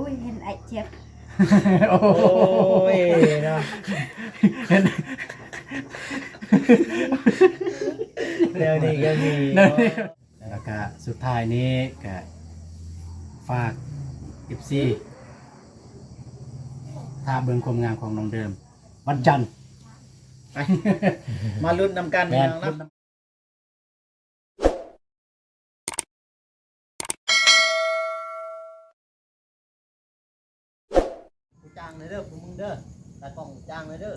อุ้ยเห็นไอ้เจ็บ โอ้ยเนาะเดี๋ยวนี้ก็มีแล้วก็สุดท้ายนี้ก็ฝาก FC ถ้าเบิ่งความงามของน้องเดิมวันจันทร์ มาลุ้นนำกัน แม่น นะจ้างเลยเด้อพวกมึงเด้อตากล้องจ้างเลยเด้อ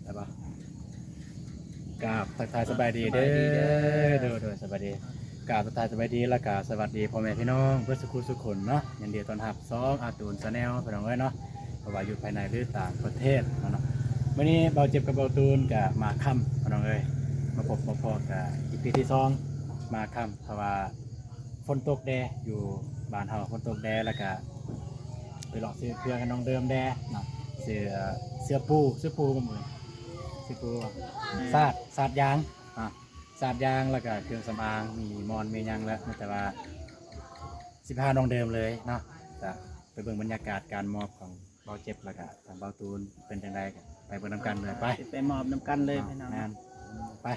ได้ปะกราบทักทายสบายดีเด้อเด้อสบายดีกราบทักทายสบายดีแล้วก็สวัสดีพ่อแม่พี่น้องเพื่อนสุขุสุขคนเนาะยินดีต้อนรับ2อาตูนชาแนลพี่น้องเอ้ยเนาะเพราะว่าอยู่ภายในหรือต่างประเทศเนาะวันนี้เบาเจ็บกับเบาตูนกับมาค่ำพี่น้องเอ้ยมาพบมาพอกับอีพีที่2มาค่ำเพราะว่าฝนตกแดอยู่บ้านเฮาฝนตกแดแล้วก็ไปหลอกซื้อเครื่องกับน้องเดิมแดเนาะเสื้อปูกันหมดซื้อปูสาดยางสาดยางแล้วก็เครื่องสำอางมีมอนมียังแล้วแต่ว่า15น้องเดิมเลยเนาะจะไปเบิ่งบรรยากาศการมอบของเบาเจ็บแล้วก็ทางเบาตูนเป็นจังไดกันไปเบิ่งน้ำกันเลยไป ไปมอบนำกันเลยพี่น้อง งานไป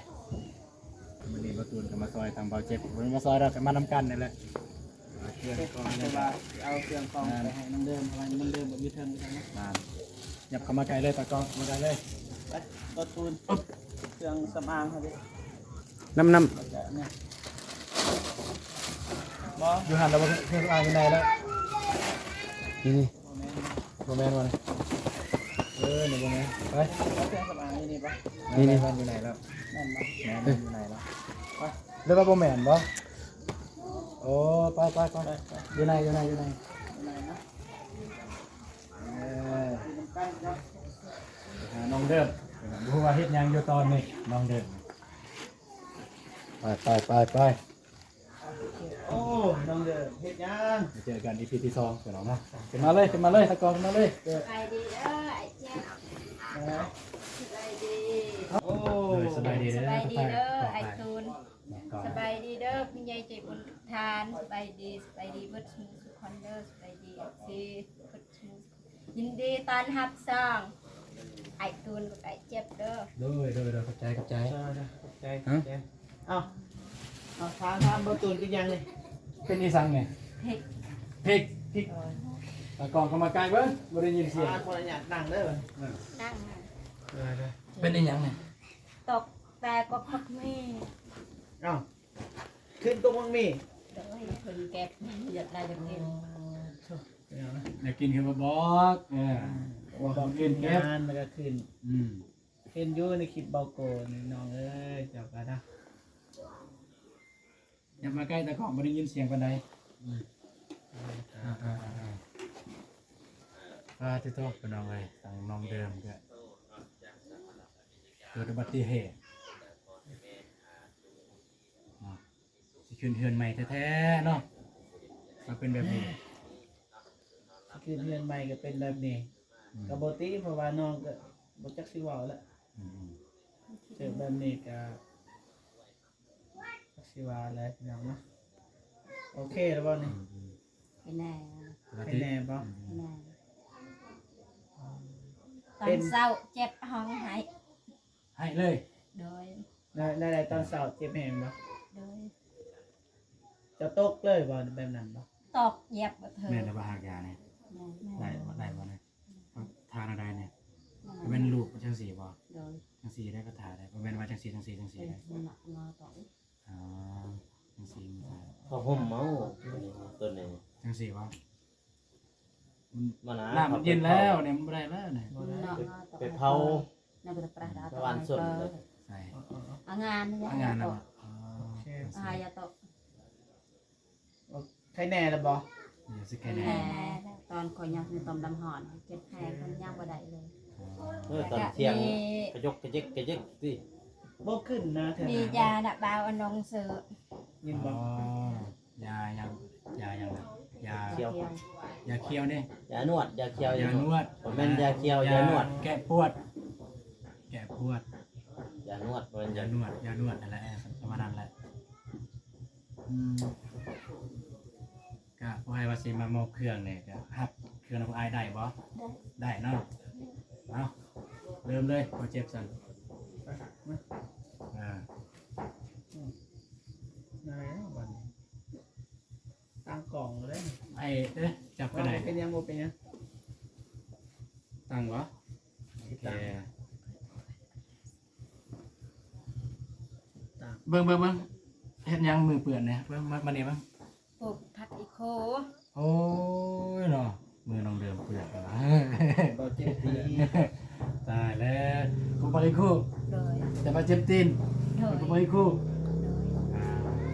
วันนี้เบาตูนก็มาซอยทางเบาเจ็บวันนี้มาซอยเราก็มาน้ำกันนี่แหละเครื่องกอง แต่ นี่ ว่าเอาเครื่องกองไปให้น้ำเดิมเพราะว่าน้ำเดิมแบบยืดเทิงกันนะ มายับเข้ามาไกลเลยตากล้องมาไกลเลย ไปรถตูนเครื่องสำอางเขาดิ น้ำ แล้วก็เนี่ยบอ อยู่หันเราเครื่องสำอางอยู่ไหนแล้วนี่โบแมนวันนี่โบแมนไป เครื่องสำอางนี่นี่ปะ นี่มันอยู่ไหนแล้ว นั่นปะ แมนอยู่ไหนแล้วไปเรียกว่าโบแมนบ่โอ้ไปอยู่ไหน ไหนนะ น้ำกันครับ น้องเดิมดูว่าเฮ็ดยังอยู่ตอนนี้น้องเดิมไป โอ้น้องเดิมเฮ็ดยัง เจอกันอีพีที่2เดี๋ยวเรานะขึ้นมาเลยตะกอนขึ้นมาเลย สบายดีเด้อไอ้เจ็บสบายดี โอ้ สบายดี ส เด้อบ ายดีเด้อไอ้ ต ตูนสบายดีเด้อคุณยายใจบุญทานสบายดีเบิดสมุสุขอนเด้อสบายดีสิเบิดสมุยินดีต้อนรับซ่องไอ้ตูนกับไอ้เจ็บเด้อ โดยเข้าใจ ขอบใจเอาทางประตูกันยังเลย เป็นอีสังไง เฮ็ด พริกตะกอนเข้ามาใกล้เบิ้งบ่ได้ยินเสียง คนอยากนั่งได้ไหม นั่งน่ะ เป็นอีหยังไง ตกแต่ก็พักมี เอ้าขึ้นตรงมังมี เด้อให้เพิ่นเก็บอยากได้จะกิน อยากกินคือมาบอกบอกกินเก็บ งานมันก็ขึ้น เห็นอยู่ในคลิปเบาโกนี่น้องเอ้ยเจ้ากันนะ อย่ามาใกล้ตะกอนบ่ได้ยินเสียงปานใดที่โตเป็นน้องเลยทางน้องเดิมก็เกิดอุบัติเหตุสิขึ้นเฮือนใหม่แท้ๆเนาะมาเป็นแบบนี้ ขึ้นเรียนใหม่ก็เป็นแบบนี้กับโบตี้เพราะว่าน้องก็บจักสิเว่าแล้วเจอแบบนี้ก็จักสิเว่าแล้วพี่น้องเนาะโอเคแล้วบ่นี่ ไปแน่ ให้แน่บ่ ไปแน่ตอนเช้าเจ็บห้องหาย ให้เลย โดย ได้ตอนเช้าเจ็บแหงบ่ โดย จะตกเลยบ่แบบนั้นบ่ ตอกเหย็บบ่เธอ แม่ได้บ่หากยาเนี่ย แม่ ได้บ่เนี่ยทานอะไรเนี่ยเป็นลูกจังสีบ่ โดย จังสีได้ก็ทาได้เป็นว่าจังสีได้ เป็นหนักมาต่อย อ๋อจังสี เขาห่มเมาตัวนี้ จังสีว่า มันนะ น้ำมันเย็นแล้วเนี่ยมันบ่ได้แล้วเนี่ย หนักมาต่อย ไปเผา นักประปราดา ประวันส่วนเลย ใส่ อางานนี่ งาน ต นะ ก อ๋อ อายาตก ใครแน่แล้วบ่ อย่าสิแค่ แผ นี้ ลตอนคอยยังคือตอมดำหอนเจ็บแผลคนย่างบ่ได้เลย ตอนเที่ยงกระยกกระเจิกสิ บ่ขึ้นนะเธอ มียาดะบาวอนงซื้อ ยิน อ๋ บ่ อยายังยาเคี้ยว เที่ยวย าเคี้ยวนี่ ยานวดยาเคี้ยวย านวด ผมเป็นยาเคี้ยวยานวด แก้ปวด ยานวดเป็น ยานวดนั่นแหละประมาณนั้นแหละก ก็ว่าให้ว่าสิมามอบเครื่องเนี่ยก็ฮับเครื่องของอายได้บ่ได้เนาะเอาเริ่มเลยบ่เจ็บสั่นอ่า ได้แล้วบัดนี้ตั้งกล่องเลย ไอ้จับก็ บ่ ได้ เป็นหยังบ่เป็นหยัง ตั้งบ่โอเค ตั้ง เบิ่งเฮ็ดหยังมือเปื้อนเนี่ยเบิ่งมานี่เบิ่ง ปลูกผักอีโค โอ้ยเนาะมือน้องเดิมเปื้อนแล้ว บ่เจ็บตี ตายแล้วกูบ่ได้คู่ โดย แต่มาเจ็บตีน โดย กูบ่ได้คู่ โด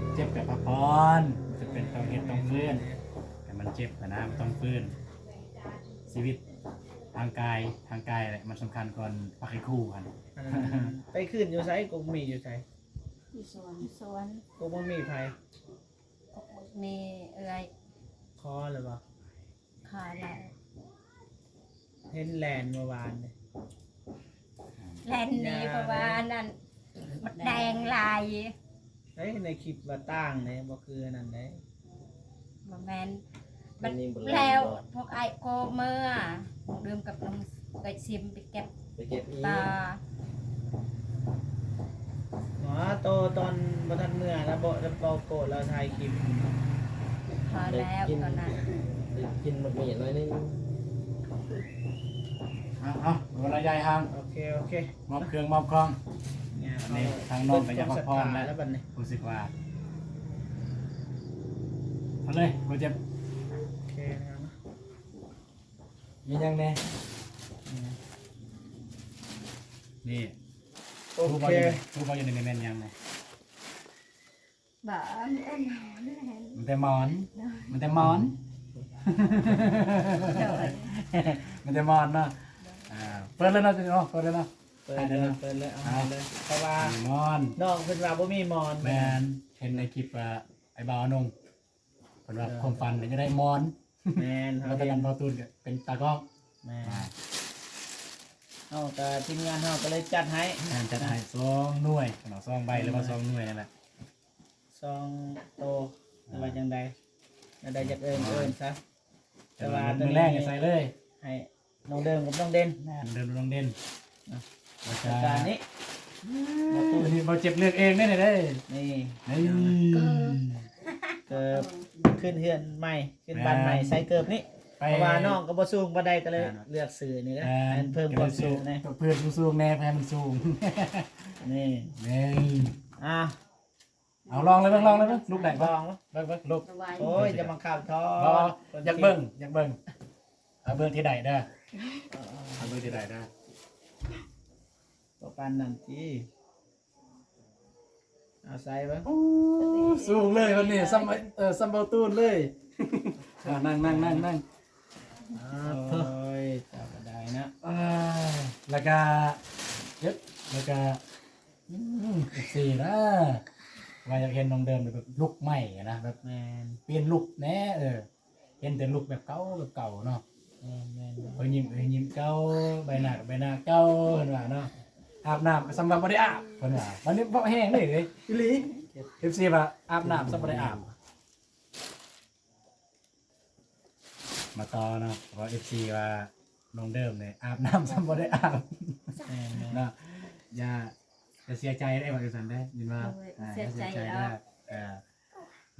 ย เจ็บกับพักผ่อนจะเป็นต้องเฮ็ดต้องฟื้นแต่มันเจ็บนะมันต้องฟื้นชีวิตทางกายแหละมันสำคัญก่อนพักให้คู่กัน ไปขึ้นอยู่ไสกงมีอยู่ไส อยู่สวน กงบ่มีไผ มีเอื้อย คอหรือบ่ ขาแหละ เห็นแลนเมื่อวานนี่ แลนนี้เพราะว่านั่นมันแดงลาย เฮ้ยในคลิปว่าตั้งเนี่ยบ่คืออันนั่นเด้ บ่แม่นมันแล้วพวกไอ้โกเมื่อดื่มกับน้องไก่ซิมไปเก็บ ไปเก็บอี ตา หมอโตตอนบ่ทันเมื่อแล้วบ่โกรธแล้วถ่ายคลิป พอแล้วตอนนั้น กินมันมีน้อยนึง เอาเวลาใหญ่ห่าง โอเค มอบเครื่องมอบของ เนี่ย อันนี้ทางน้องก็อยากพักผ่อนแล้ว แล้วบัดนี้ รู้สึกว่าเอาเลยกูเจ็บ โอเคนะครับ มียังแน่นี่ โอ รู้ เค บ่อยู่ในแม่นยังไง บ่เอ็น มันแต่หมอนมันแต่หมอน มันแต่หมอนเนาะเปิดแล้วเนาะเนาะเปิดแล้วเนาะ เปิดเลยเอาเลยเพราะว่า หมอน น้องเพิ่นว่าบ่มีมอน แมนเห็นในคลิปว่าไอ้บ่าวนงเพิ่นว่าความฝันเนี่ยจะได้หมอน แม่น แล้วตะกันพอตูนก็เป็นตากล้อง แม่นเฮาก็ทีมงานเฮาก็เลยจัดให้ แมนจะถ่าย2หน่วยเนาะ2ใบหรือว่า2หน่วยนั่นแหละ ซองโตหรือว่าจังใดแล้วได้จักเอิ้นซะ แต่ว่ามือแรกเนี่ยใส่เลย ให้น้องเดิมกับน้องเด่น แม่นเดินลงเด่นแล้ว จัดการนี้ ตัวนี้บ่เจ็บเลือกเองได้เด้ นี่ นี่ เกิบขึ้นเฮือนใหม่ขึ้นบ้านใหม่ใส่เกิบนี้เพราะว่าน้องก็บ่สูงบ่ได้ก็เลยเลือกซื้อนี่นะให้เพิ่มความสูงนะ เพิ่มสูงแน่ให้มันสูง นี่ นี่ อ่ะ เอาลองเลยเบิ่งลูกได้ บ บ่ อง เบิ่งลูก โอ้ยจะมาข่าวท้อ บ่อยากเบิ่งเอาเบิ่งที่ใดเด้อเอาเบิ่งที่ใดเด้อ บ่ปานนั้นที่เอาใส่เบิ่ง สูงเลยวันนี้ซัมเบาตูนเลยนั่ง โอ้ยจับบ่ได้นะ แล้วก็เย็บแล้วก็สี่นะว่าอยากเห็นน้องเดิมแบบลุกใหม่นะแบบ แม่น เปลี่ยนลุกแน่เห็นแต่ลุกแบบเก่าเนาะ แม่น เฮ้ยยิ้มเก่าใบหน้าเก่าเพิ่นว่าเนาะอาบน้ำสำหรับบ่ได้อาบเพิ่นว่าวันนี้บ่แห้งเลยอีหลี FC ว่าอาบน้ำสำหรับบ่ได้อาบมาต่อเนาะเพราะ FC ว่าน้องเดิมเนี่ยอาบน้ำสำหรับบ่ได้อาบ แม่น เนาะอย่าเสียใจได้บ่จังซั่นได้ยินว่าได้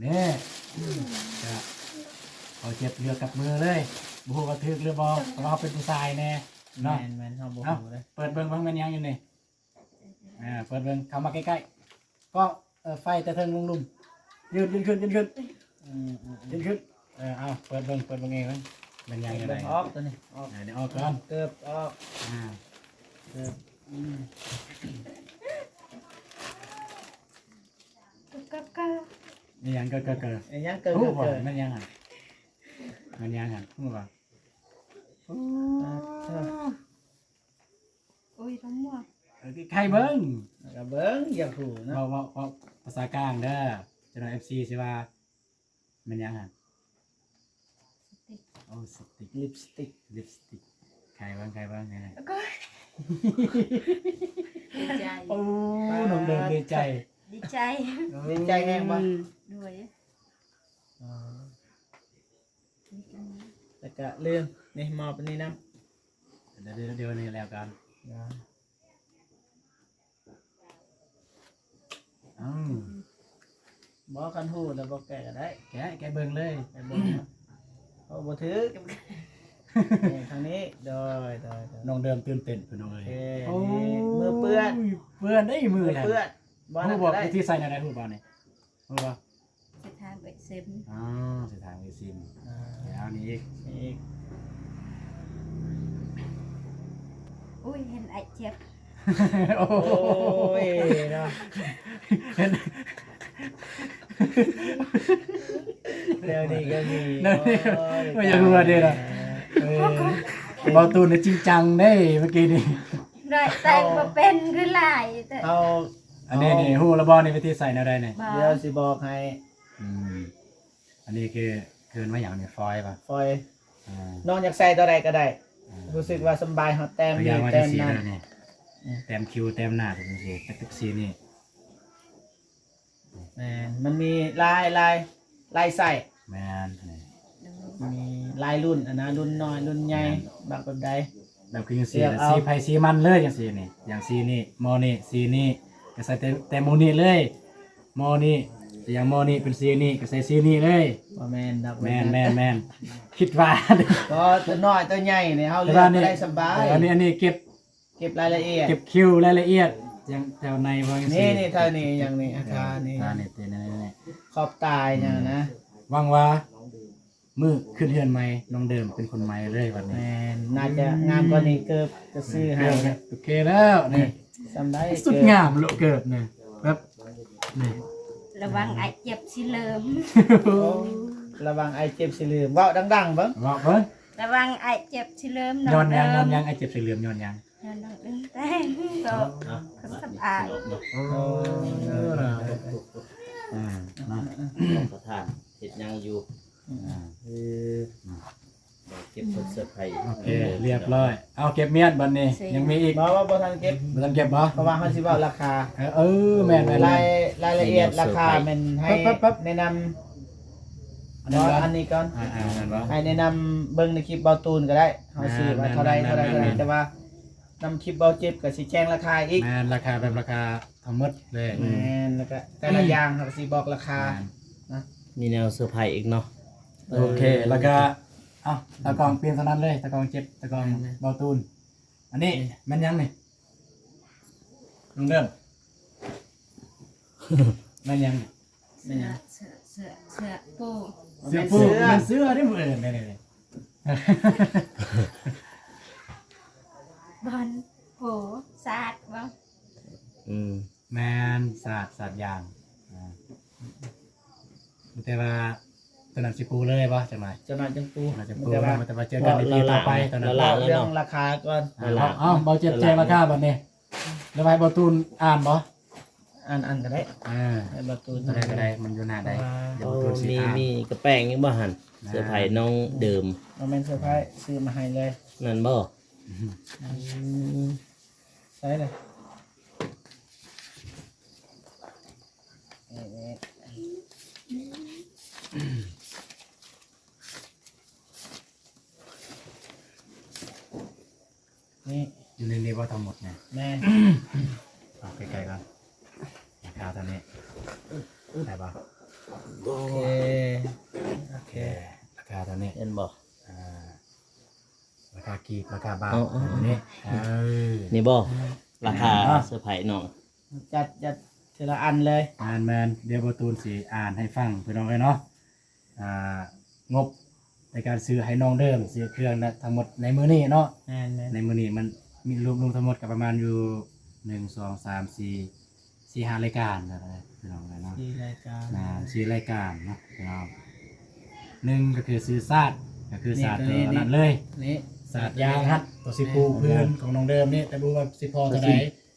นี่จะเอาเจ็บเรือกับมือเลยบ่ฮู้ว่าถึกหรือบ่เพราะว่าเขาเป็นผู้ชายแน่เนาะ แม่นเฮาบ่ เอ้า ฮู้เลย เปิดเบิ่งมันยังอยู่นี่เปิดเบิ่งเข้ามาใกล้ๆก็ไฟแต่เทิงลุมๆยืนขึ้นยืนขึ้นเอาเปิดเบิ่งเองมันยังอยู่ไหน ออกตัวนี้ออก เดี๋ยวออกก่อน เกิบออก เ เกิบ ก็ นี่ยังก็ ไอ้ยังเกิบ รู้บ่ เกิบ มันยังหันรู้บ่ โอ้ยทั้งหมด ใครเบิ่ง ก็เบิ่งอย่าหูเนาะ ว่าภาษากลางเด้อจะหน่อย FC สิว่ามันยังหันโอ้สติก ลิปสติก ลิปสติกใครบ้างไง ก็ดีใจ โอ้น้องเดินดีใจ ดีใจ ดีใจแฮงบ่ ด้วย แล้วก็ลืมนี่มอบอันนี้นำ เดี๋ยวนี่แล้วกันบ่คันฮู้แล้วบ่แก้ก็ได้ แกเบิ่งเลย ไอ้บ่เอาบ่ถือนี่ทางนี้โดย น้องเดิมตื่นเต้นพี่น้อง โอ เอ้ เค ย นี่มือเปื้อน เปื้อนได้มือแหละ เปื้อนบ่ ฮู้ นั่น บ่ ก็ได้ วิธีใส่ในใดฮู้บ่นี่ฮู้บ่ สถานเบ็ดเซ็ม อ๋อสิทางอีซิม อ่า แล้วนี่อีก อีก อุ้ยเห็นไอ้เจ็บ โอ้ โอ้ยเนาะ เห็น เดี๋ยวนี้ก็มี นั่นนี่ โอ้ย ไม่อยากรู้ว่าเด้ล่ะบอลตูนจริงจังได้เมื่อกี้นี่ ได้แต่งมาเป็นคือหลายแต่ เอา อันนี้นี่ฮู้แล้วบ่นี่วิธีใส่แนวใดนี่ บ่ เดี๋ยวสิบอกให้ อันนี้คือเกินมาอย่างนี้ฟอยล์ป่ะ ฟอยน้องอยากใส่ตัวใดก็ได้ รู้สึกว่าสบายเฮาแต้ม ตัวอ นี่ ย่างว่า แต้ ที่ ม สี นั้น แล้วนี่แต้มคิวแต้มหน้าตัวนี้ตึกสีนี่ แม่นมันมีลายใส่ แมนนี่ มีลายรุ่นอันนะรุ่นน้อยรุ่นใหญ่บางแบบใด แบบคืออย่างสี เลือกเอา สีไผ่สีมันเลยอย่างสีนี่อย่างสีนี่มอนี่สีนี่ก็ใส่แต่โมนี่เลยมอนี่แต่อย่างมอนี่เป็นสีนี่ก็ใส่สีนี่เลย บ่แม่นดอก แมนคิดว่า ก็ตัวน้อยตัวใหญ่นี่เฮาเลื แต่ อก ว่านี่ ได้สบาย อันนี้เก็บ เก็บรายละเอียด เก็บคิวรายละเอียดอย่างแถวในว่าอย่าง นี่เท่านี้อย่างนี้อาคารนี่ ตานี่เต็นนี่ ขอบตายเนี่ยนะ หวังว่ามือขึ้นเฮือนใหม่น้องเดิมเป็นคนใหม่เลยวันนี้ แม่นน่าจะงามกว่านี้เกือบจะซื้อให้ โอเคแล้วนี่ สำได้ สุด เกือบ งามโลเกิบเนี่ยแบบนี่ ระวังไอ้เจ็บสิเลิม ระวังไอเจ็บสิลืมเว้าดังๆเบิ่ง บอกเพิ่น ระวังไอ้เจ็บสิเลิม ย้อน เดิ ยัง ม ไอ้เจ็บสีเหลือมย้อนยัง ย้อนน้องดึงแต่งก็คนสบาย อ่าเนาะ ประธานเฮ็ดยังอยู่เก็บเสื้อไผ่ โอเคเรียบร้อยเอาเก็บเมียนบัดนี้ยังมีอีก บอกว่าบ่ทันเก็บ บ่ทันเก็บบ่ เพราะว่าเขาสิเว้าราคา แม่น รายละเอียดราคามันให้แนะนำ อันนี้ก่อน นั่นบ่ ให้แนะนำเบิ่งในคลิปเบาตูนก็ได้เฮาซื้อว่าเท่าใดแต่ว่านำคลิปเบาเจ็บก็สิแจ้งราคาอีก แม่นราคาแบบราคาทั้งหมดเลย แม่นแล้วก็แต่ละอย่างเขาก็สิบอกราคา มีแนวเสื้อไผ่อีกเนาะ โอเคแล้วก็เอ้าตะกองเปลี่ยนเท่านั้นเลยตะกองเจ็บตะกองเบาตูนอันนี้มันยังนี่ลุงเดิมมันยัง เสื้อปู เสื้อปูมันเสื้อได้หมดเลยนี่ บอลโหสาดบ้าง แมนศาสตร์ยางแต่ว่าตอนนั้นสิปูเลยป่ะจังไหน จะมาจังปู จะปูแต่ว่าเจอกันในปีต่อไปตอนนั้น เรื่องราคาก่อน เอ้าเบาเจ็บแจ้งราคาบัดนี้แล้วไปเบาตูนอ่านบ่ อันก็ได้ ให้เบาตูน ก็ได้มันอยู่หน้าใดเดี๋ยวเบาตูนสิอ่าน มีกระแป้งยังบ่หันเสื้อไผ่น้องเดิม บ่แม่นเซอร์ไพรส์ซื้อมาให้เลย นั่นบ่ ใช่เลยนี่ อยู่ในนี้ว่าทั้งหมดเนี่ย แม่ เอาใกล้ๆกันราคาเท่านี้ได้ป่ะ โอเคโอเค ราคาเท่านี้ เห็นบ่ ราคากีบราคาบาทนี่ นี่บ่ราคาเสื้อไผ่น้อง จัดทีละอันเลย แมนเดี๋ยวประตูนสีอ่านให้ฟังเพื่อนน้องเลยเนาะงบในการซื้อให้น้องเดิมซื้อเครื่องนะทั้งหมดในมือนี้เนาะ แม่น ในมือนี้มันมีรวมทั้งหมดกับประมาณอยู่1 2 3 4 5รายการนะพี่น้องเลยเนาะ ที่รายการ ซื้อรายการเนาะพี่น้องหนึ่งก็คือซื้อศาสตร์ก็คือศาสตร์ตัวนั้นเลย นี่ ศาสตร์ยางฮัดตัวสิปูพื้นของน้องเดิมนี่แต่ดูว่าสิพอตัวไหน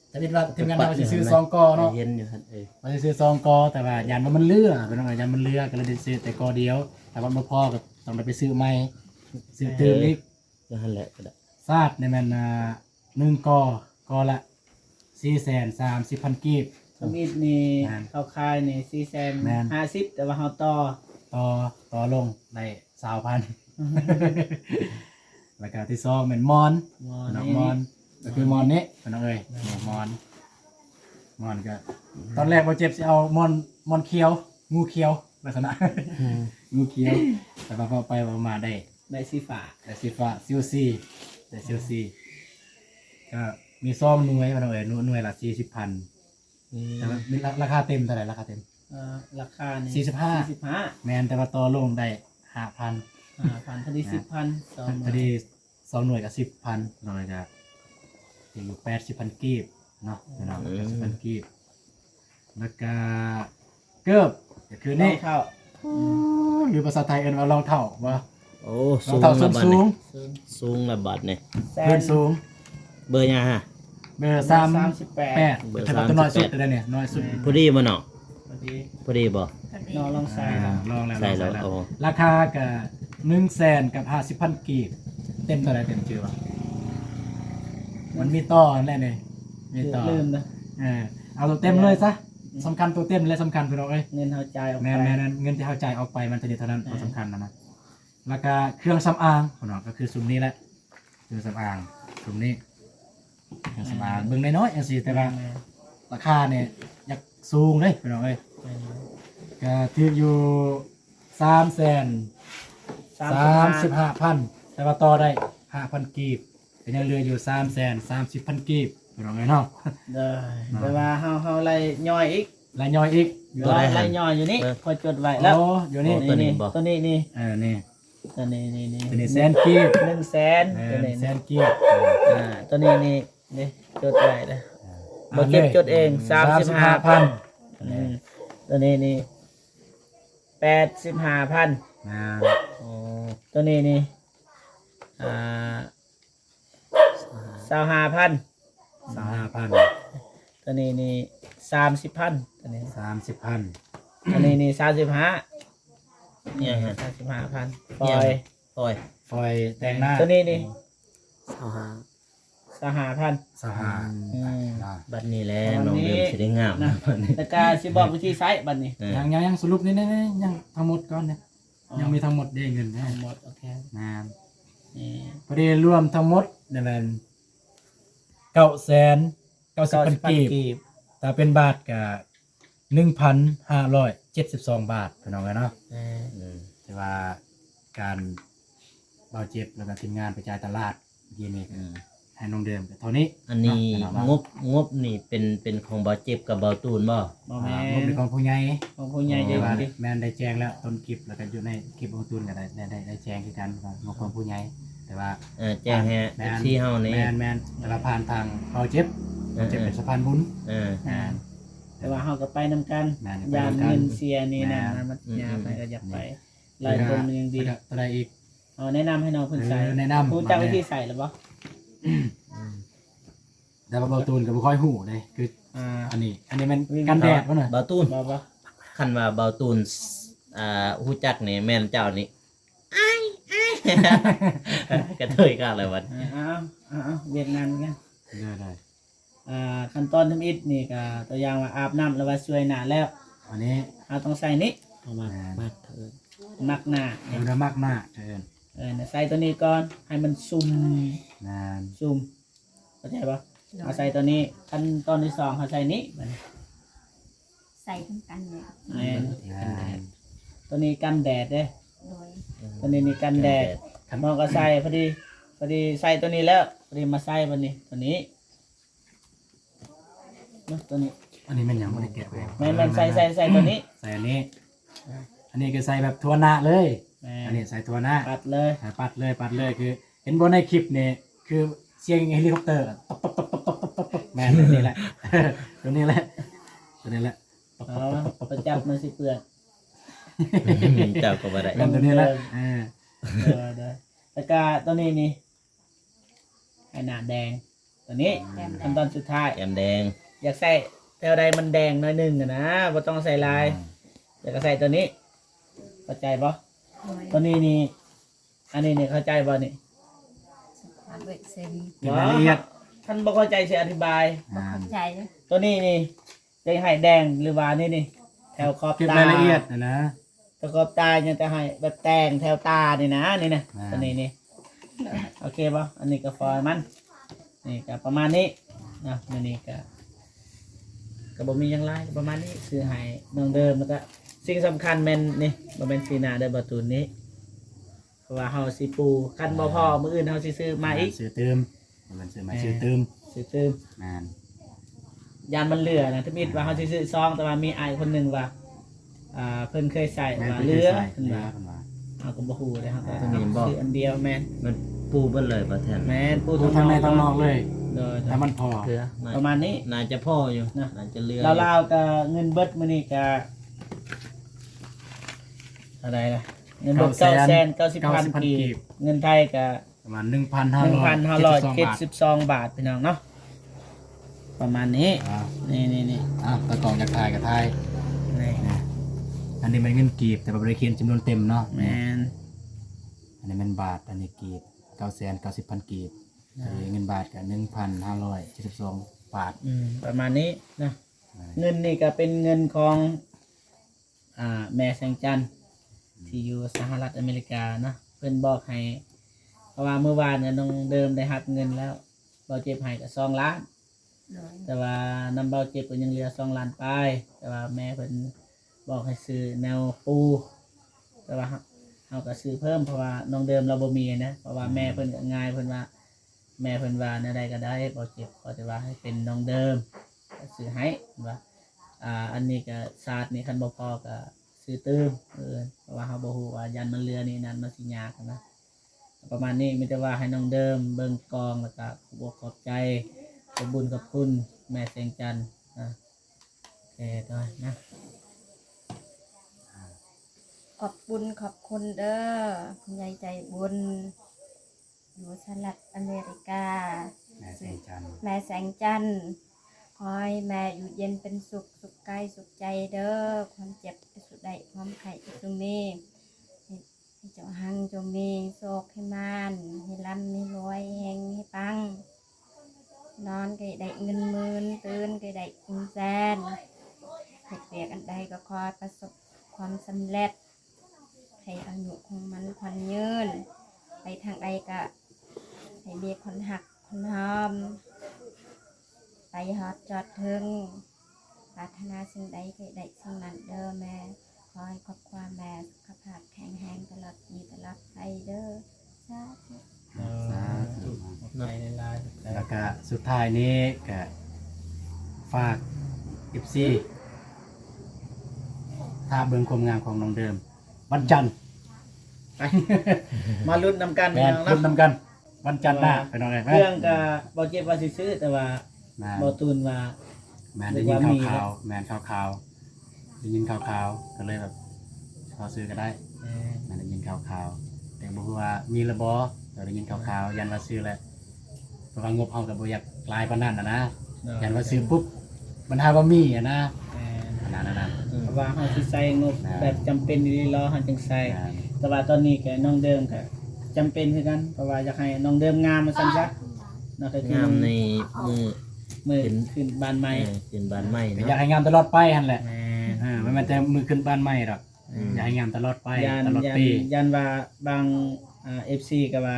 แต่คิดว่าทีมงานเราสิซื้อ2 กอเนาะ เย็นอยู่ครับเราจะซื้อ2 กอแต่ว่ายันว่ามันเลือเป็นยังไงยันมันเลือก็เลยได้ซื้อแต่กอเดียวแต่ว่าบ่พอก็ต้องไปซื้อใหม่ซื้อเติมอีก ก็หั่นแหละก็ได้ ซาดในมัน1 กอละ430,000 กีบ สมิธนี่ แม่น เข้าค่ายนี่450แต่ว่าเฮาต่อ ต่อลงได้20,000 แล้วก็ที่สองเป็นมอน มอ น้อง นี่ มอนก็คือมอนนี้น้องเอ้ยมอนมอนก็ตอนแรกบ่เจ็บสิเอามอนเขียวงูเขียวลักษณะงูเขียวแต่พอไปมาได้ ได้สีฟ้า แต่สีฟ้าซิลซีแต่ซิลซีก็มีซ่อมหน่วยน้องเอ้ยหน่วยละ40,000แต่ว่าราคาเต็มเท่าไหร่ราคาเต็ม ราคานี่ 45 แมนแต่ว่าต่อลงได้ 5,000 5,000พอดี10,000 พอดี2หน่วยกับ10,000หน่วยก็อยู่80,000กีบเนาะพี่น้อง80,000กีบแล้วก็เกิบก็คือ นี่ นี่ เข้า หรือภาษาไทยเอิ้นว่าลองเท่าว่า โอ้ ลองเท่าส้นสูง สูงระบาดเนี่ย เพิ่นสูง เบอร์ยังฮะ เบอร์38 เบอร์ แต่ว่าตัวน้อยสุด 38 เลยเนี่ยน้อยสุด พอดีบ่เนาะ พอดี พอดีบ่ พอดี นอนลองใส่ ลองแล้ว ใส่แล้ว ลอง โอ้ ราคาก็100,000กับ50,000กีบเต็มเท่าไหร่เต็มชื่อวะมันมีต่อนั่นแหละนี่มีต่อ ลืมนะ เอาตัวเต็มเลยซะสำคัญตัวเต็มและสำคัญพี่น้องเอ้ย เงินเฮาจ่ายออกไป แม่นเงินที่เขาจ่ายออกไปมันจะดีเท่านั้นตัวสำคัญนะแล้วก็เครื่องสำอางพี่น้องก็คือซุ้มนี้แหละเครื่องสำอางซุ้มนี้เครื่องสำอางเบิ่งน้อยๆอย่างสิแต่ว่าราคาเนี่ยอยากสูงเลยพี่น้องเอ้ยก็ถืออยู่335,000แต่ว่าต่อได้ 5,000 กีบก็ยังเหลืออยู่330,000 กีบพี่น้องเอ้ยเนาะ ได้แต่ว่าเฮาไล่ย่อยอีก รายย่อยอีกอยู่ ไล่ ได้ ไล่ย่อยอยู่นี่พอจดไว้แล้ว โอ้อยู่นี่ ตัวนี้บ่ ตัวนี้นี่ นี่ ตัวนี้นี่ ตัวนี้แสนกีบ 100,000ตัวนี้ แสนกีบ ตัวนี้นี่จดไว้เลยบ่เก็บจดเอง35,000 ตัวนี้นี่85,000 อ๋อ ตัวนี้นี่25,000 35,000 ตัวนี้นี่30,000ตัวนี้ 30,000 ตัวนี้นี่35 เนี่ยฮะ 35,000ปล่อย ปล่อย ฟอยแต่งหน้า ตัวนี้นี่ 25,000 25,000 สหา บัดนี้แหละน้องเดิมสิได้งามนะบัดนี้ แล้วก็สิบอกวิธีใช้บัดนี้ ยังสรุปนี่ยังทั้งหมดก่อนเนี่ยยังมีทั้งหมดได้เงินนะ หมดโอเค นาน นี่ พอดีรวมทั้งหมดนั่นแหละ990,000 กีบแต่เป็นบาทก็1,572 บาทพี่น้องเนาะแต่ว่าการเบาเจ็บแล้วก็ทีมงานไปจ่ายตลาดยีนี่ให้น้องเดิมเท่านี้ อันนี้งบนี่เป็นของบ่เจ็บกับบ่ตูนบ่ บ่แม่ งบเป็นของผู้ใหญ่ ของผู้ใหญ่ใจ แต่ว่า ดี แม่นได้แจ้งแล้วต้นคลิปแล้วก็อยู่ในคลิปของตูนก็ได้แจ้งคือกันงบของผู้ใหญ่แต่ว่า แจ้งให้ FC เฮานี่ แม่นแต่ว่าผ่านทางเบาเจ็บเป็นสะพานบุญ แต่ว่าเฮาก็ไปนำกัน แม่น ยาม ไปนำกัน เงินเสียนี่นะ แม่น มันยามไปก็อยากไปหลายคนมันยังดี อะไรอีก เอาแนะนำให้น้องเพิ่นใส่ แนะนำ รู้จักวิธีใส่หรือบ่ แต่ว่าเบาตูนกับบุค่อยหูเลยคือ อันนี้มัน วิ่ง กันแดดวะน่ะ บ่ตูน บ่ คันว่าบ่ตูนฮู้จักนี่แม่นเจ้านี่กระเทยกันเลยวัน เอาเวียดนามกัน ได้ ขั้นตอนทำอิฐนี่ก็ตัวอย่างว่าอาบน้ำแล้วว่าช่วยหน้าแล้ว อันนี้ เราต้องใส่นี้ เอามามากเถิด มักหน้า เราได้มากหน้าเชิญ ใส่ตัวนี้ก่อนให้มันซุ่ม นาน เข้าใจปะเอาใส่ตัวนี้ขั้นตอนที่2เขาใส่นี้ ใส่ทั้งกันเนี่ย ตัวนี้กันแดดเด้ โดย ตัวนี้นี่กันแดดน้องก็ใส่พอดีใส่ตัวนี้แล้วพอดีมาใส่ตัวนี้ตัวนี้ตัวนี้ อันนี้มันยังไม่ได้แกะไป มันใส่ตัวนี้ ใส่อันนี้ อันนี้ก็ใส่แบบทัวหน้าเลย อันนี้ใส่ทัวหน้า ปัดเลย ปัดเลยคือเห็นบนในคลิปเนี่ยคือเสียงเฮลิคอปเตอร์ตบแม่นี่แหละตัวนี้แหละประจับมันสิเปื่อย เจ้าก็บ่ได้ แม่ตัวนี้แหละ ได้แล้วก็ตัวนี้นี่ให้หน้าแดงตัวนี้ขั้นตอนสุดท้าย แอมแดง อยากใส่แถวใดมันแดงหน่อยหนึงอะนะบ่ต้องใส่ลายอยากใส่ตัวนี้เข้าใจบ่ โดย ตัวนี้นี่อันนี้นี่เข้าใจบ่นี่ สุภาพเวชเซน เป็นรายละเอียด ท่านบ่เข้าใจสิอธิบาย บ่เข้าใจเลย ตัวนี้นี่จะให้แดงหรือว่านี่แถวขอบ เก็บ ตาร ายละเอียดนะ แถ ประกอบตายังจะให้แบบแต่งแถวตานี่นะนี่นะตัวนี้นี่โอเคป่ะอันนี้ก็ฟอยมันนี่ก็ประมาณนี้นะนี่ก็บ่มีหยังไรก็ประมาณนี้ซื้อให้น้องเดิมแล้วก็สิ่งสำคัญแม่นนี่บ่แม่นสีหน้าเด้อบ่ตูนนี้เพราะว่าเฮาสิปูคันบ่พอมื้ออื่นเฮาสิซื้อมาอีก ซื้อเติมมันซื้อมาซื้อเติม ซื้อเติม งาน ยานมันเหลือนะถ้ามีว่าเฮาสิซื้อซองแต่ว่ามีอ้ายคนหนึงว่าเพิ่นเคยใส่ว่าเหลือเพิ่นว่าเฮาก็บ่ฮู้เด้เฮาก็ซื้ออันเดียวแม่น มันปูเบิดเลยบ่แทน แม่นปู ทั้งในทั้งนอกเลย โดย ถ้ามันพอ เถือ ประมาณนี้ น่าจะพ่ออยู่ นะ น่าจะเรือ ลาวๆก็เงินเบิดมื้อนี้ก็อะไรล่ะเงินเบิด990,000 กีบเงินไทยก็ ประมาณ1,572 บาท 1,572 บาทพี่น้องเนาะประมาณนี้นี่ ตะกองจากไทยกับไทย นี่ อันนี้มันเงินกีบแต่บ่ได้เขียนจำนวนเต็มเนาะ แม่น อันนี้มันบาทอันนี้กีบ990,000 กีบเงินบาทก็1,572 บาท ประมาณนี้นะเงินนี่ก็เป็นเงินของแม่แสงจันทร์ที่อยู่สหรัฐอเมริกานะเพิ่นบอกให้เพราะว่าเมื่อวานเนี่ยน้องเดิมได้รับเงินแล้วเบาเจ็บให้ก็2 ล้าน โดย แต่ว่านำเบาเจ็บก็ยังเหลือ2 ล้านปลายแต่ว่าแม่เพิ่นบอกให้ซื้อแนวปูแต่ว่าเราก็ซื้อเพิ่มเพราะว่าน้องเดิมเราบ่มีนะเพราะว่าแม่เพิ่นก็ง่ายเพิ่นว่าแม่เพิ่นว่าแนวใดก็ได้เบาเจ็บขอแต่ว่าให้เป็นน้องเดิมก็ซื้อให้เพิ่นว่าอันนี้ก็ศาสตร์นี่คันบ่พอก็ซื้อเติมเพราะว่าเฮาบ่ฮู้ว่ายันมันเรือนี่นั่นมันสิยากนะประมาณนี้มีแต่ว่าให้น้องเดิมเบิ่งกองแล้วก็ขอบอกขอบใจขอบบุญขอบคุณแม่แสงจันทร์นะโอเคด้วยนะ ขอบคุณเด้อคุณยายใจบุญอยู่สหรัฐอเมริกา แม่แสงจันทร์ แม่แสงจันทร์ขอให้แม่อยู่เย็นเป็นสุขกายสุขใจเด้อความเจ็บจะสุดใดความไข่จะสุมีให้เจ้าหังจะมีโศกให้มานให้ร่ำให้รวยแหงให้ปังนอนก็ได้เงินหมื่นตื่นก็ได้เงินแสนให้เปียกอันใดก็คอยประสบความสำเร็จให้อายุของมันควันยืนไปทางใดก็ให้เบียคนหักคนหอมไปฮอดจอดถึงปรารถนาสิ่งใดก็ได้สิ่งนั้นเด้อแม่ขอให้ครอบครัวแม่สุขภาพแข็งแรงตลอดปีตลอดไปเด้อสาธุ ในไลน์ แล้วก็สุดท้ายนี้ก็ฝาก FC ถ้าเบิ่งความงามของน้องเดิมวันจันทร์ ไปมาลุ้นนำกัน แม่น พี่ รุ่น น้อง นำกันวันจันทร์หน้าไปน้องเลย เครื่องก็บ่เจ็บว่าสิซื้อแต่ว่า แม่น บ่ตูนว่า แม่นได้ยินข่าวๆแม่นข่าวๆได้ยินข่าวๆก็เลยแบบขอซื้อก็ได้แม่นได้ยินข่าวๆแต่บ่รู้ว่ามีระบ่แต่ได้ยินข่าวๆยันว่าซื้อแล้วเพราะว่างบเฮาก็บ่อยากหลายปานนั้นนะยันว่าซื้อปุ๊บมันหาบ่มีอะนะนั่น เพราะว่าเฮาสิใส่งบแบบจำเป็นอีหลีรอเฮาจึงใส่ นั่น แต่ว่าตอนนี้ก็น้องเดิมก็จำเป็นคือกันเพราะว่าอยากให้น้องเดิมงามมาซั่นซะเนาะก็คือง ามในมือ มือขึ้นบ้านใหม่ ขึ้นบ้านใหม่ ก็ เนาะ อยากให้งามตลอดไปหั่นแหละ แหม ไม่แม่นแต่มือขึ้นบ้านใหม่ดอกอยากให้งามตลอดไป ยัน ตลอด ยัน ปี ยันว่าบางFC ก็ว่า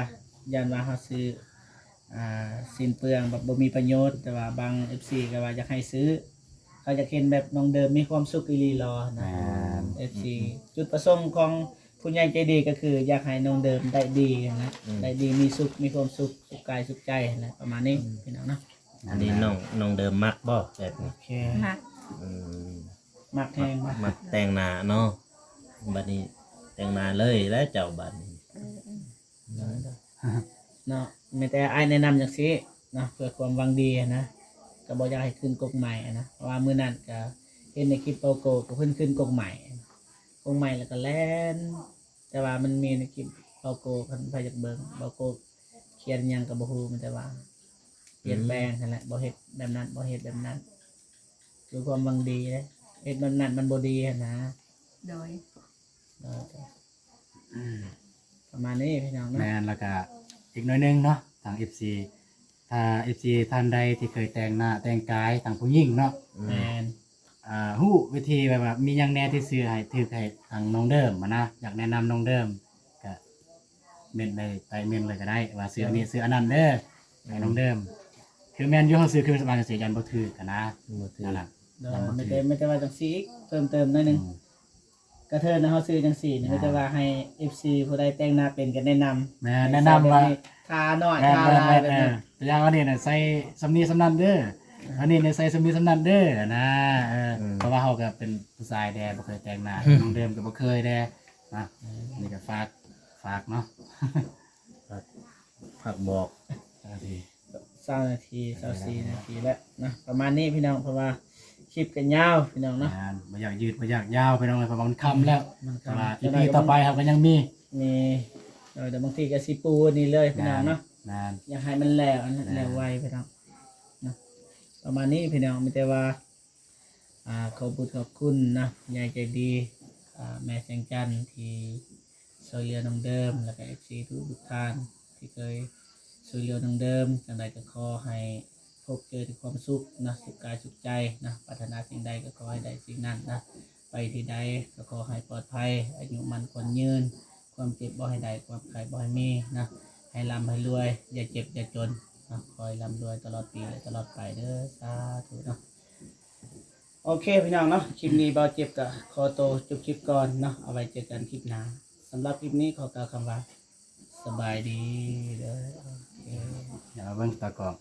ยันว่าเฮาซื้อสิ้นเปลืองแบบบ่มีประโยชน์แต่ว่าบาง FC ก็ว่าอยากให้ซื้อเขาจะเห็นแบบน้องเดิมมีความสุขอีหลีรอนะ FC จุดประสงค์ของผู้ใหญ่ใจดีก็คืออยากให้น้องเดิมได้ดีนะได้ดีมีสุขมีความสุขสุขกายสุขใจนะประมาณนี้พี่น้องเนาะ อันนี้น้องเดิมมักบ่แบบนี้ โอเค มัก อืม มักแฮงมาก มักแต่งหน้าเนาะบัดนี้แต่งหน้าเลยแล้วเจ้าบัดนี้ เนาะไม่แต่อ้ายแนะนำจังซี่นะเพื่อความหวังดีนะก็บ่อยากให้ขึ้นกกใหม่นะเพราะว่ามื้อนั้นก็เห็นในคลิปโปโกก็เพิ่นขึ้นกกใหม่แล้วก็แล่นแต่ว่ามันมีในคลิปโปโกเพิ่นพาอยากเบิ่งโปโกเขียนหยังก็บ่ฮู้มันแต่ว่าเปลี่ยนแปลงนั่นแหละบ่เฮ็ดแบบนั้นบ่เฮ็ดแบบนั้นคือความหวังดีเด้เฮ็ดแบบนั้นมันบ่ดีหั้นนะ โดย ประมาณนี้พี่น้องเนาะ แม่นแล้วก็อีกหน่อยหนึงเนาะทาง FC ถ้า FC ท่านใดที่เคยแต่งหน้าแต่งกายทางผู้หญิงเนาะ แม่น ฮู้วิธีแบบว่ามีหยังแหน่ที่ซื้อให้ถือให้ทางน้องเดิมมานะอยากแนะนำน้องเดิมก็เมนเลยไปเมนเลยก็ได้ว่าซื้ออันนี้ซื้ออันนั้นเด้อให้น้องเดิมคือแม่นอยู่เฮาซื้อคือสบายสิยันบ่ถือกันนะ บ่ถือ นั่นล่ะ เดี๋ยวไม่ได้ว่าจังซี่อีกเพิ่มเติมหน่อยหนึงกระเทินนะเฮาซื้อจังซี่นี่ไม่ได้ว่าให้ FC ผู้ใดแต่งหน้าเป็นก็แนะนำ แม่แนะนำว่า ทาน้อยทาลายแบบนี้ ตัวอย่างอันนี้น่ะใส่สำนีสำนันเด้ออันนี้เนี่ยใส่สำนีสำนันเด้อนะเพราะว่าเฮาก็เป็นผู้ชายแดบ่เคยแต่งหน้าน้องเดิมก็บ่เคยแดนะนี่ก็ฝากเนาะ ผักบอก 20นาที24นาทีแล้วนะประมาณนี้พี่น้องเพราะว่าคลิปกันยาวพี่น้องเนาะ บ่อยากยืดบ่อยากยาวไปน้องเลยเพราะว่ามันค่ำแล้ว มัน แต่ว่า จะ EP ต่อไปครับก็ยังมี มีเดี๋ยวบางทีก็สิปูนี่เลยพี่น้องเนาะ นาน อยากให้มันแล้วอันนั้นแล้วไวพี่น้องนะประมาณนี้พี่น้องมีแต่ว่าขอบคุณนะยายใจดีแม่แสงจันทร์ที่ช่วยเหลือน้องเดิมแล้วก็ FC ทุกท่านที่เคยช่วยเหลือน้องเดิมจังใดก็ขอให้พบเจอแต่ความสุขนะสุขกายสุขใจนะปรารถนาสิ่งใดก็ขอให้ได้สิ่งนั้นนะไปที่ใดก็ขอให้ปลอดภัยอายุมันควรยืนความเจ็บบ่ให้ได้ความไข้บ่ให้มีนะให้ร่ำให้รวยอย่าเจ็บอย่าจนนะคอยร่ำรวยตลอดปีและตลอดไปเด้อสาธุเนาะโอเคพี่น้องเนาะคลิปนี้เบาเจ็บกับขอโตวจบคลิปก่อนเนาะเอาไว้เจอกันคลิปหน้าสำหรับคลิปนี้ขอกล่าวคำว่าสบายดีเด้อโอเค อย่ามาเบิ่งตากล้อง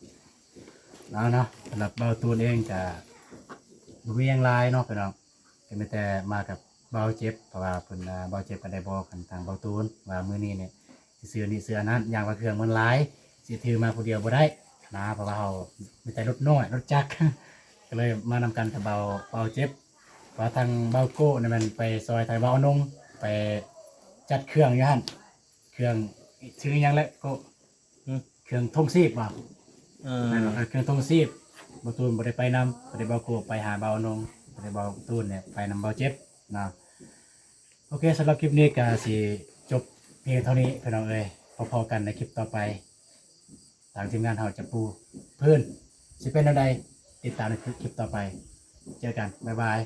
แล้วเนาะสำหรับเบาตูนเองจะบ่มีหยังหลายเนาะพี่น้องก็มีแต่มากับเบาเจ็บเพราะว่าเพิ่นเบาเจ็บก็ได้บอกกันทางเบาตูนว่ามื้อนี้เนี่ยสิซื้อนี่ซื้ออันนั้นอย่างว่าเครื่องมันหลายสิถือมาผู้เดียวบ่ได้นะเพราะว่าเฮามีแต่รถน้อยรถจักร ก็เลยมานำกันกับเบาเจ็บว่าทางเบาโก้เนี่ยมันไปซอยทางเบาอนงไปจัดเครื่องอยู่หั่นเครื่องชื่อหยังแหละโก็เครื่องทงซีบว่ะ นั่นแหละเครื่องทงซีบบาตูนบ่ได้ไปนำบ่ได้เบาโกไปหาเบานงบ่ได้เบาตูนเนี่ยไปนำเบาเจ็บนะโอเคสำหรับคลิปนี้ก็สิจบเพียงเท่านี้พี่น้องเอ้ยพอๆกันในคลิปต่อไปทางทีมงานเฮาจะปูเพื่อนสิเป็นอะไรติดตามในคลิปต่อไปเจอกันบ๊ายบาย